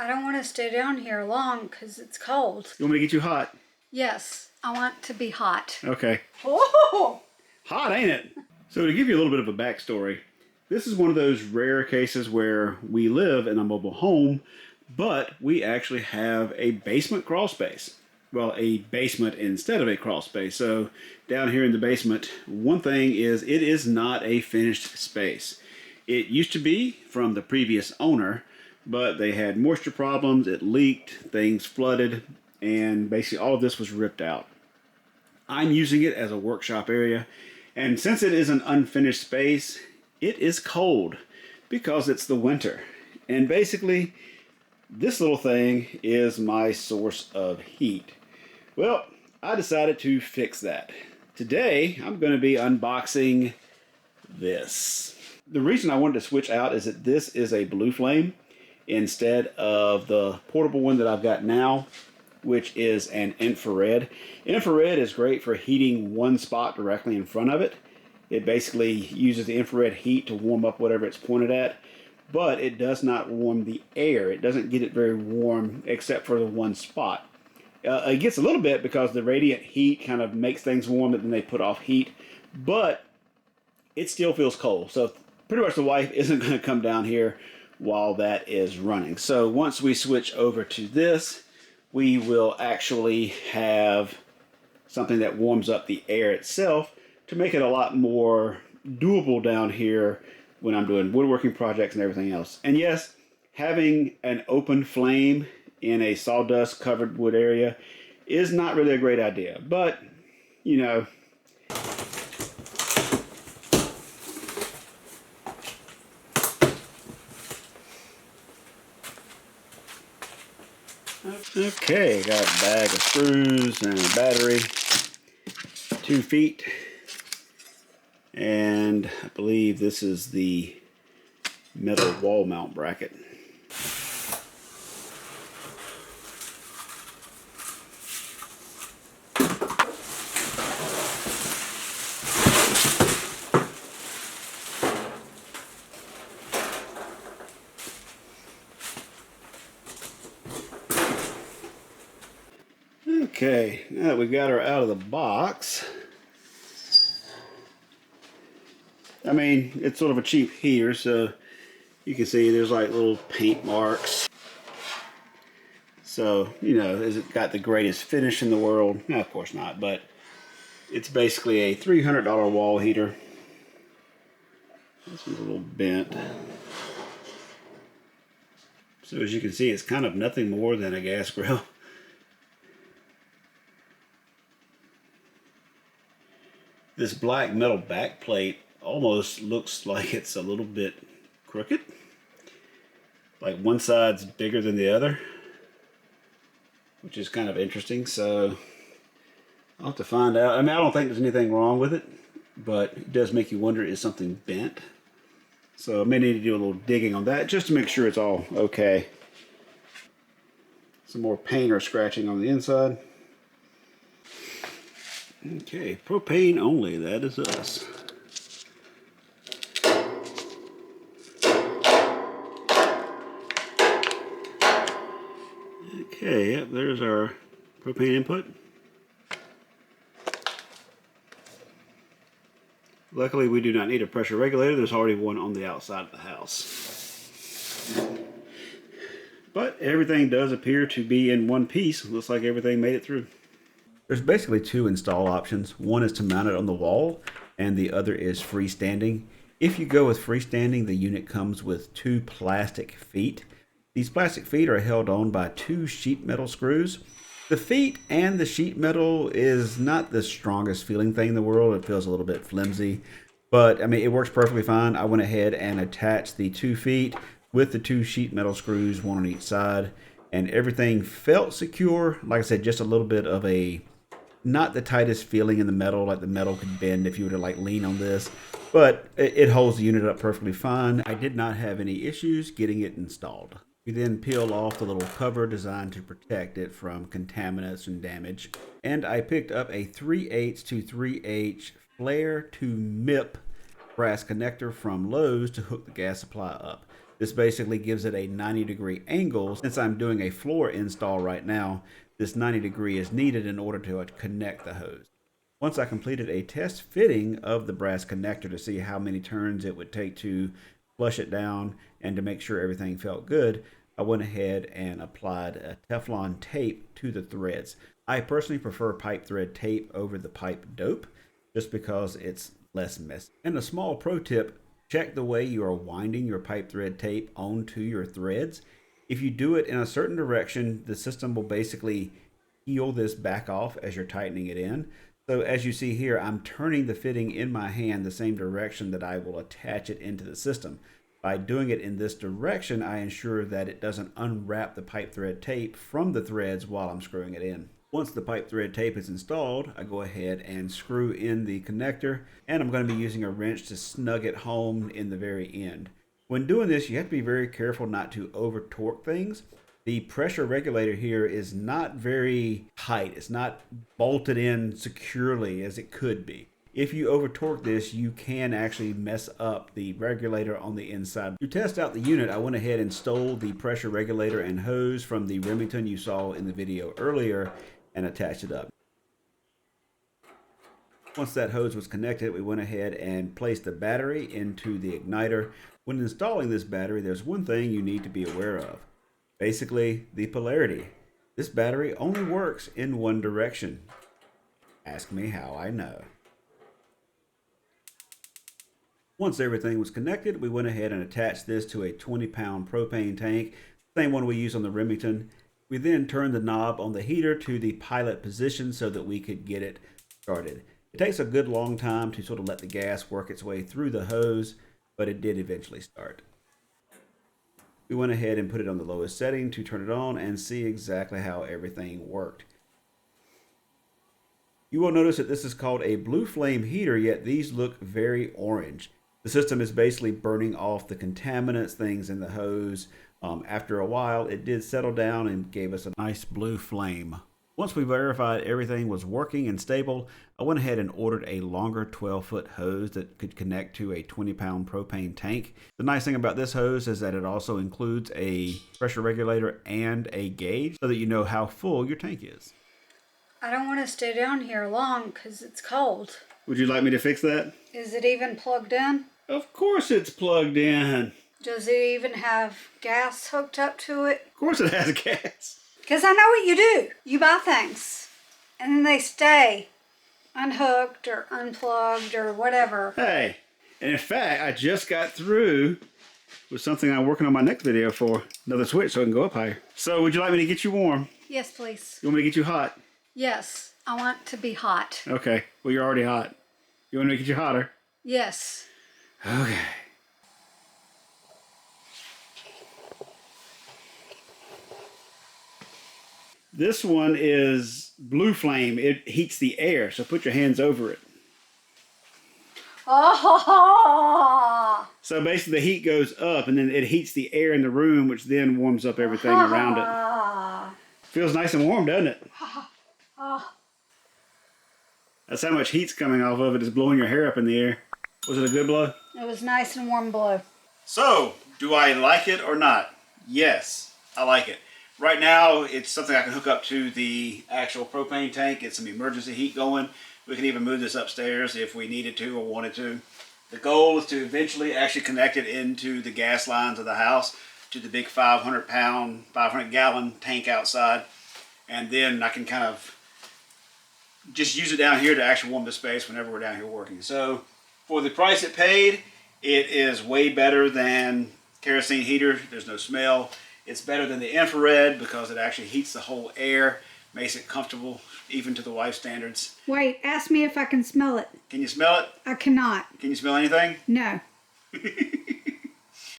I don't want to stay down here long because it's cold. You want me to get you hot? Yes, I want to be hot. Okay. Oh! Hot, ain't it? So to give you a little bit of a backstory, this is one of those rare cases where we live in a mobile home, but we actually have a basement crawl space. Well, a basement instead of a crawl space. So down here in the basement, one thing is it is not a finished space. It used to be from the previous owner, but they had moisture problems, it leaked, things flooded, and basically all of this was ripped out. I'm using it as a workshop area, and since it is an unfinished space, it is cold because it's the winter. And basically, this little thing is my source of heat. Well, I decided to fix that. Today, I'm going to be unboxing this. The reason I wanted to switch out is that this is a blue flame instead of the portable one that I've got now, which is an infrared. Infrared is great for heating one spot directly in front of it. It basically uses the infrared heat to warm up whatever it's pointed at, but it does not warm the air. It doesn't get it very warm except for the one spot. It gets a little bit because the radiant heat kind of makes things warm and then they put off heat, but it still feels cold. So pretty much the wife isn't going to come down here while that is running. So once we switch over to this, we will actually have something that warms up the air itself to make it a lot more doable down here when I'm doing woodworking projects and everything else. And yes, having an open flame in a sawdust covered wood area is not really a great idea, but you know, okay, got a bag of screws and a battery, 2 feet, and I believe this is the metal wall mount bracket. Okay, now that we've got her out of the box, I mean, it's sort of a cheap heater, so you can see there's like little paint marks. So, you know, has it got the greatest finish in the world? No, of course not, but it's basically a $300 wall heater. This one's a little bent. So as you can see, it's kind of nothing more than a gas grill. This black metal back plate almost looks like it's a little bit crooked. Like one side's bigger than the other, which is kind of interesting. So I'll have to find out. I mean, I don't think there's anything wrong with it, but it does make you wonder, is something bent? So I may need to do a little digging on that just to make sure it's all okay. Some more paint or scratching on the inside. Okay, propane only, that is us. Okay, yep, there's our propane input. Luckily, we do not need a pressure regulator. There's already one on the outside of the house. But everything does appear to be in one piece. Looks like everything made it through. There's basically 2 install options. One is to mount it on the wall, and the other is freestanding. If you go with freestanding, the unit comes with 2 plastic feet. These plastic feet are held on by 2 sheet metal screws. The feet and the sheet metal is not the strongest feeling thing in the world. It feels a little bit flimsy, but I mean, it works perfectly fine. I went ahead and attached the 2 feet with the 2 sheet metal screws, one on each side, and everything felt secure. Like I said, just a little bit of a not the tightest feeling in the metal, like the metal could bend if you were to like lean on this, but it holds the unit up perfectly fine. I did not have any issues getting it installed. We then peel off the little cover designed to protect it from contaminants and damage. And I picked up a 3/8 to 3/8 flare to MIP brass connector from Lowe's to hook the gas supply up. This basically gives it a 90-degree angle. Since I'm doing a floor install right now, this 90-degree is needed in order to connect the hose. Once I completed a test fitting of the brass connector to see how many turns it would take to flush it down and to make sure everything felt good, I went ahead and applied a Teflon tape to the threads. I personally prefer pipe thread tape over the pipe dope just because it's less messy. And a small pro tip, check the way you are winding your pipe thread tape onto your threads. If you do it in a certain direction, the system will basically peel this back off as you're tightening it in. So as you see here, I'm turning the fitting in my hand the same direction that I will attach it into the system. By doing it in this direction, I ensure that it doesn't unwrap the pipe thread tape from the threads while I'm screwing it in. Once the pipe thread tape is installed, I go ahead and screw in the connector, and I'm going to be using a wrench to snug it home in the very end. When doing this, you have to be very careful not to over torque things. The pressure regulator here is not very tight. It's not bolted in securely as it could be. If you over torque this, you can actually mess up the regulator on the inside. To test out the unit, I went ahead and stole the pressure regulator and hose from the Remington you saw in the video earlier and attached it up. Once that hose was connected, we went ahead and placed the battery into the igniter. When installing this battery, there's one thing you need to be aware of. Basically, the polarity. This battery only works in one direction. Ask me how I know. Once everything was connected, we went ahead and attached this to a 20-pound propane tank, same one we use on the Remington. We then turned the knob on the heater to the pilot position so that we could get it started. It takes a good long time to sort of let the gas work its way through the hose, but it did eventually start. We went ahead and put it on the lowest setting to turn it on and see exactly how everything worked. You will notice that this is called a blue flame heater, yet these look very orange. The system is basically burning off the contaminants, things in the hose. After a while, it did settle down and gave us a nice blue flame. Once we verified everything was working and stable, I went ahead and ordered a longer 12-foot hose that could connect to a 20-pound propane tank. The nice thing about this hose is that it also includes a pressure regulator and a gauge so that you know how full your tank is. I don't want to stay down here long because it's cold. Would you like me to fix that? Is it even plugged in? Of course it's plugged in. Does it even have gas hooked up to it? Of course it has gas. Because I know what you do. You buy things and then they stay unhooked or unplugged or whatever. Hey, and in fact, I just got through with something I'm working on my next video for. Another switch so it can go up higher. So would you like me to get you warm? Yes, please. You want me to get you hot? Yes, I want to be hot. Okay, well you're already hot. You want me to get you hotter? Yes. Okay. This one is blue flame. It heats the air, so put your hands over it. Oh! So basically the heat goes up and then it heats the air in the room, which then warms up everything around it. Feels nice and warm, doesn't it? That's how much heat's coming off of it. It's blowing your hair up in the air. Was it a good blow? It was nice and warm blow. So, do I like it or not? Yes, I like it. Right now, it's something I can hook up to the actual propane tank, get some emergency heat going. We can even move this upstairs if we needed to or wanted to. The goal is to eventually actually connect it into the gas lines of the house to the big 500-pound, 500-gallon tank outside. And then I can kind of just use it down here to actually warm the space whenever we're down here working. So for the price it paid, it is way better than kerosene heater. There's no smell. It's better than the infrared because it actually heats the whole air, makes it comfortable, even to the wife standards. Wait, ask me if I can smell it. Can you smell it? I cannot. Can you smell anything? No.